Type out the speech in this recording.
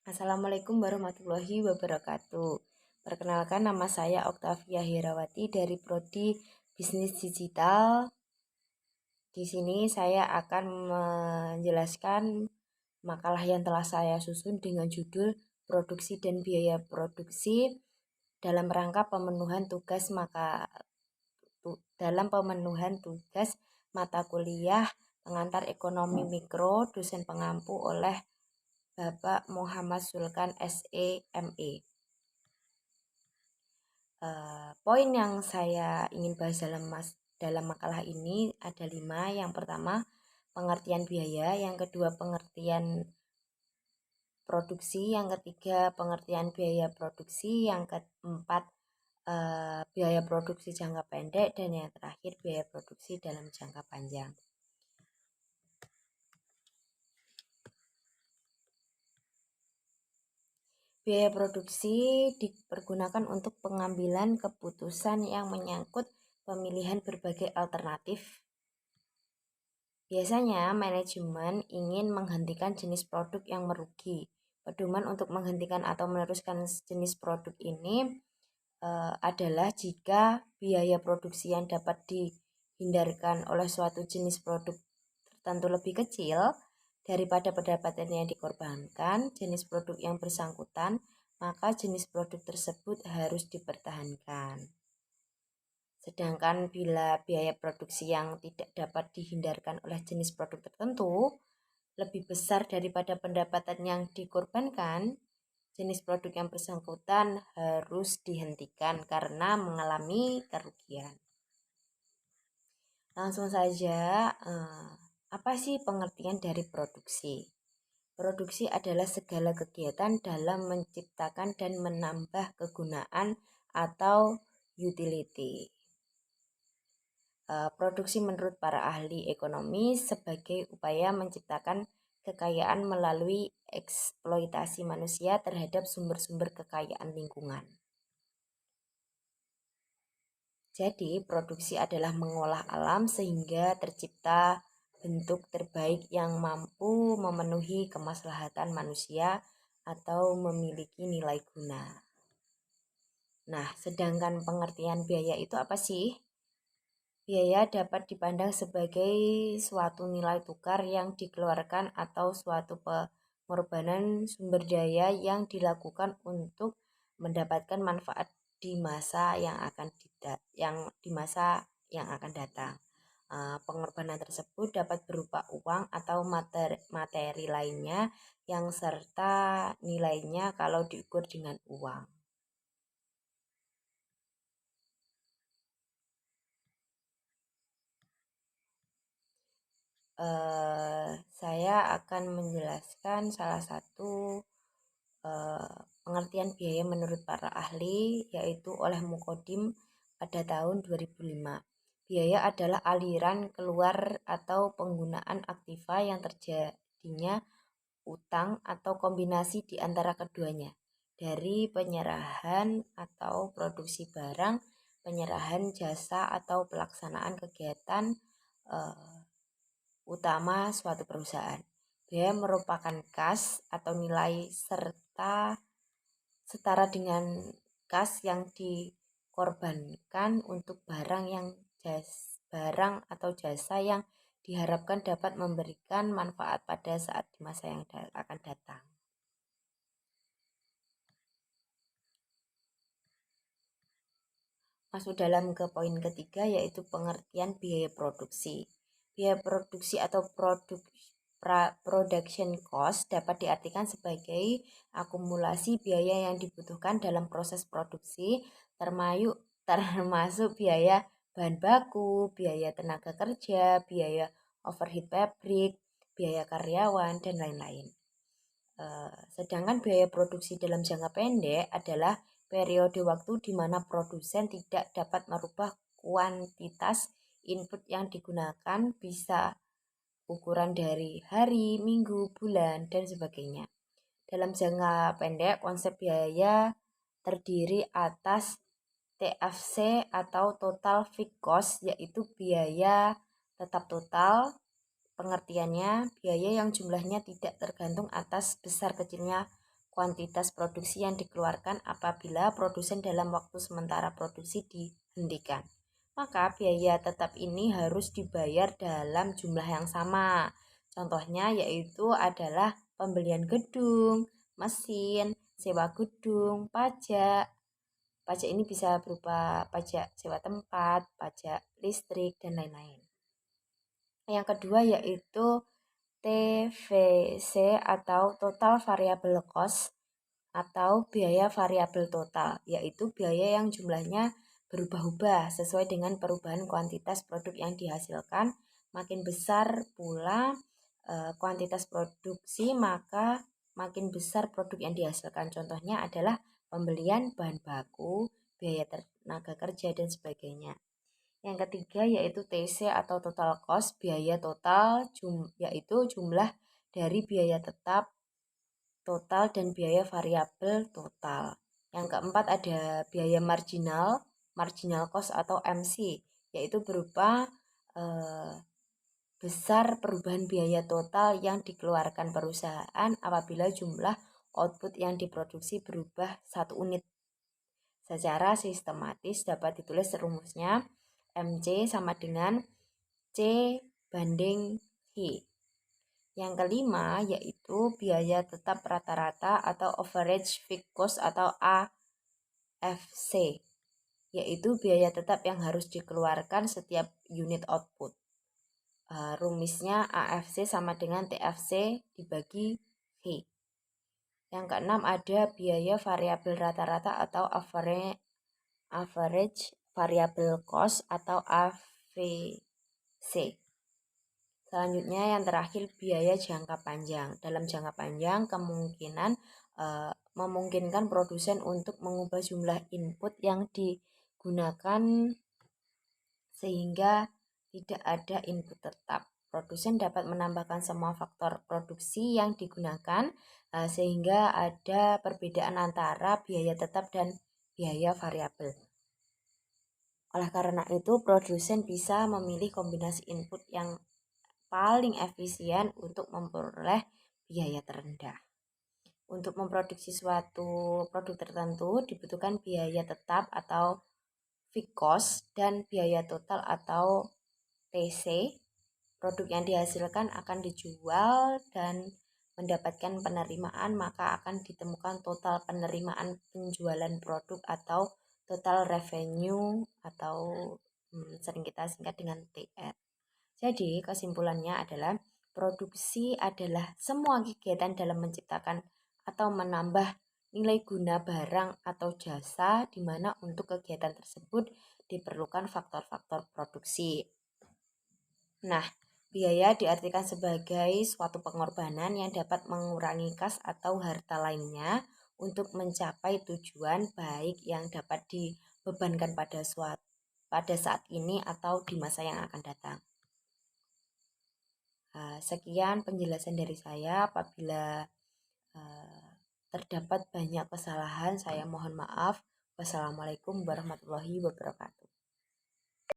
Assalamualaikum warahmatullahi wabarakatuh. Perkenalkan, nama saya Oktavia Herawati dari Prodi Bisnis Digital. Di sini saya akan menjelaskan makalah yang telah saya susun dengan judul Produksi dan Biaya Produksi dalam rangka pemenuhan tugas mata kuliah pengantar ekonomi mikro dosen pengampu oleh Bapak Muhammad Sulkan SE.ME. Poin yang saya ingin bahas dalam makalah ini ada 5. Yang pertama, pengertian biaya. Yang kedua, pengertian produksi. Yang ketiga, pengertian biaya produksi. Yang keempat, biaya produksi jangka pendek. Dan yang terakhir, biaya produksi dalam jangka panjang. Biaya produksi dipergunakan untuk pengambilan keputusan yang menyangkut pemilihan berbagai alternatif. Biasanya, manajemen ingin menghentikan jenis produk yang merugi. Pedoman untuk menghentikan atau meneruskan jenis produk ini adalah jika biaya produksi yang dapat dihindarkan oleh suatu jenis produk tertentu lebih kecil daripada pendapatan yang dikorbankan jenis produk yang bersangkutan, maka jenis produk tersebut harus dipertahankan. Sedangkan bila biaya produksi yang tidak dapat dihindarkan oleh jenis produk tertentu lebih besar daripada pendapatan yang dikorbankan, jenis produk yang bersangkutan harus dihentikan karena mengalami kerugian. Langsung saja, apa sih pengertian dari produksi? Produksi adalah segala kegiatan dalam menciptakan dan menambah kegunaan atau utility. Produksi menurut para ahli ekonomi sebagai upaya menciptakan kekayaan melalui eksploitasi manusia terhadap sumber-sumber kekayaan lingkungan. Jadi, produksi adalah mengolah alam sehingga tercipta bentuk terbaik yang mampu memenuhi kemaslahatan manusia atau memiliki nilai guna. Nah, sedangkan pengertian biaya itu apa sih? Biaya dapat dipandang sebagai suatu nilai tukar yang dikeluarkan atau suatu pengorbanan sumber daya yang dilakukan untuk mendapatkan manfaat di masa yang akan datang. Pengorbanan tersebut dapat berupa uang atau materi lainnya yang serta nilainya kalau diukur dengan uang. Saya akan menjelaskan salah satu pengertian biaya menurut para ahli, yaitu oleh Muqaddim pada tahun 2005. Biaya adalah aliran keluar atau penggunaan aktiva yang terjadinya utang atau kombinasi di antara keduanya, dari penyerahan atau produksi barang, penyerahan jasa atau pelaksanaan kegiatan utama suatu perusahaan. Biaya merupakan kas atau nilai setara dengan kas yang dikorbankan untuk barang atau jasa yang diharapkan dapat memberikan manfaat pada saat di masa yang akan datang. Masuk dalam ke poin ketiga, yaitu pengertian biaya produksi. Biaya produksi atau production cost dapat diartikan sebagai akumulasi biaya yang dibutuhkan dalam proses produksi, termasuk biaya bahan baku, biaya tenaga kerja, biaya overhead pabrik, biaya karyawan, dan lain-lain. Sedangkan biaya produksi dalam jangka pendek adalah periode waktu di mana produsen tidak dapat merubah kuantitas input yang digunakan, bisa ukuran dari hari, minggu, bulan, dan sebagainya. Dalam jangka pendek, konsep biaya terdiri atas TFC atau Total Fixed Cost, yaitu biaya tetap total. Pengertiannya, biaya yang jumlahnya tidak tergantung atas besar kecilnya kuantitas produksi yang dikeluarkan apabila produsen dalam waktu sementara produksi dihentikan. Maka biaya tetap ini harus dibayar dalam jumlah yang sama. Contohnya yaitu adalah pembelian gedung, mesin, sewa gedung, pajak. Pajak ini bisa berupa pajak sewa tempat, pajak listrik, dan lain-lain. Yang kedua yaitu TVC atau Total Variable Cost atau biaya variabel total, yaitu biaya yang jumlahnya berubah-ubah sesuai dengan perubahan kuantitas produk yang dihasilkan. Makin besar pula kuantitas produksi, maka makin besar produk yang dihasilkan. Contohnya adalah pembelian bahan baku, biaya tenaga kerja, dan sebagainya. Yang ketiga yaitu TC atau total cost, biaya total yaitu jumlah dari biaya tetap total dan biaya variabel total. Yang keempat ada biaya marginal, marginal cost atau MC, yaitu berupa besar perubahan biaya total yang dikeluarkan perusahaan apabila jumlah output yang diproduksi berubah 1 unit. Secara sistematis dapat ditulis rumusnya MC sama dengan C banding V. Yang kelima yaitu biaya tetap rata-rata atau average fixed cost atau AFC, yaitu biaya tetap yang harus dikeluarkan setiap unit output. Rumusnya AFC sama dengan TFC dibagi V. Yang keenam ada biaya variabel rata-rata atau average variable cost atau AVC. Selanjutnya yang terakhir biaya jangka panjang. Dalam jangka panjang kemungkinan memungkinkan produsen untuk mengubah jumlah input yang digunakan sehingga tidak ada input tetap. Produsen dapat menambahkan semua faktor produksi yang digunakan sehingga ada perbedaan antara biaya tetap dan biaya variabel. Oleh karena itu, produsen bisa memilih kombinasi input yang paling efisien untuk memperoleh biaya terendah. Untuk memproduksi suatu produk tertentu dibutuhkan biaya tetap atau fixed cost dan biaya total atau TC. Produk yang dihasilkan akan dijual dan mendapatkan penerimaan, maka akan ditemukan total penerimaan penjualan produk atau total revenue atau sering kita singkat dengan TR. Jadi kesimpulannya adalah produksi adalah semua kegiatan dalam menciptakan atau menambah nilai guna barang atau jasa, di mana untuk kegiatan tersebut diperlukan faktor-faktor produksi. Nah, biaya diartikan sebagai suatu pengorbanan yang dapat mengurangi kas atau harta lainnya untuk mencapai tujuan baik yang dapat dibebankan pada saat ini atau di masa yang akan datang. Sekian penjelasan dari saya. Apabila terdapat banyak kesalahan, saya mohon maaf. Wassalamualaikum warahmatullahi wabarakatuh.